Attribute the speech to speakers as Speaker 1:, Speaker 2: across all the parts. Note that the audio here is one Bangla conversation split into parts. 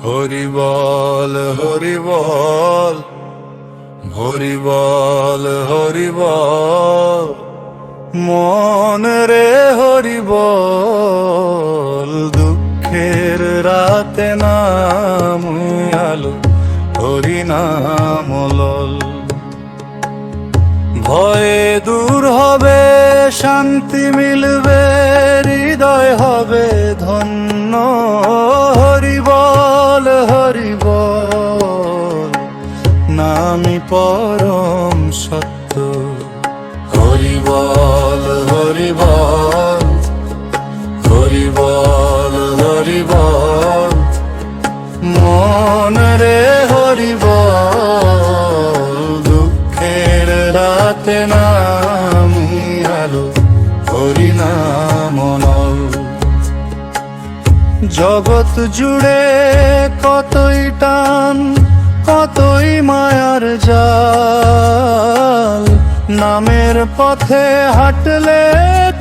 Speaker 1: হরি বল হরি বল, হরি বল হরি বল, মন রে হরি বল। দুঃখের রাতে নাম আলো, হরি নাম লল। ভয়ে দূর হবে, শান্তি মিলবে, হৃদয় হবে ধন্য। হরি বল হরি বল, নামি পরম সত্য। হরি বল হরি বল, হরি বল হরি বল, মন রে হরি বল। দুঃখের রাতে নামি আলো, হরি নাম লল। জগৎ জুড়ে কতই টান, কতই মায়ার জাল। নামের পথে হাঁটলে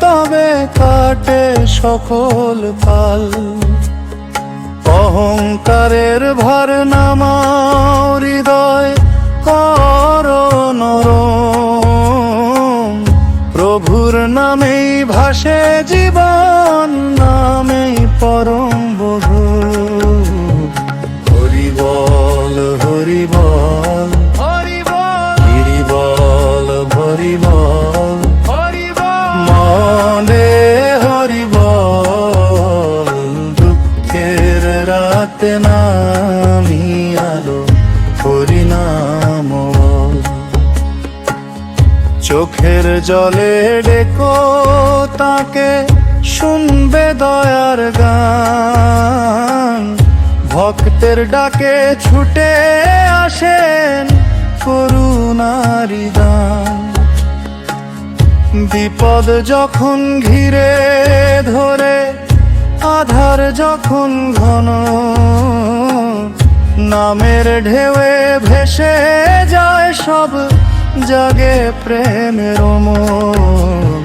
Speaker 1: তবে কাটে সকল পাল। অহংকারের ভার নামাও, হৃদয় কর নরম। প্রভুর নামেই ভাসে জীবন, নামেই পরম বধূ। হরি বল হরি বল, হরি বল হরি বল, হরি বল হরি বল, মনে হরি বল। দুঃখের রাতে নামি আলো, হরি নাম বল। চোখের জলে ডেকো তাকে, শুনবে দয়ার গান। ভক্তের ডাকে ছুটে আসেন, করুণারি দান। বিপদ যখন ঘিরে ধরে, আধার যখন ঘন, নামের ঢেউয়ে ভেসে যায় সব, জাগে প্রেমের মন।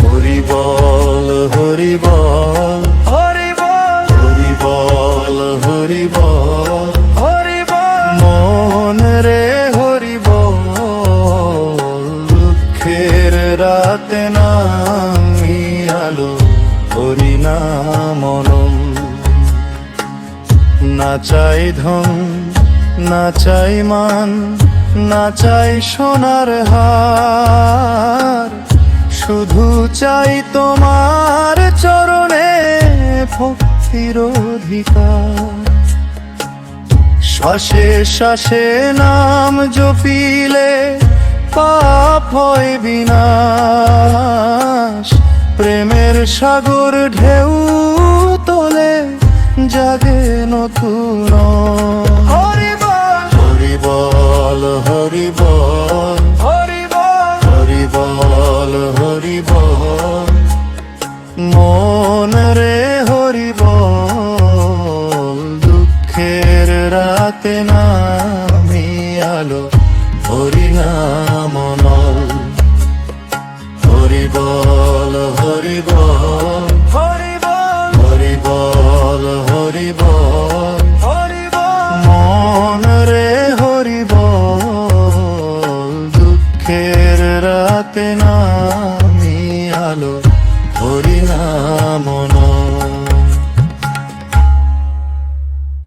Speaker 1: হরি বল হরি বল, হরি বল হরি বল, হরি বল হরি বল, মন রে হরি বল। দুঃখের রাতে নামি আলো, হরি নাম লল। না চাই ধন না চাই মান, না চাই সোনার হার। শুধু চাই তোমার চরণে ভক্তির অধিকার। শ্বাসে শ্বাসে নাম জপিলে পাপ হয় বিনাশ। প্রেমের সাগর ঢেউ তোলে, জাগে নতুন।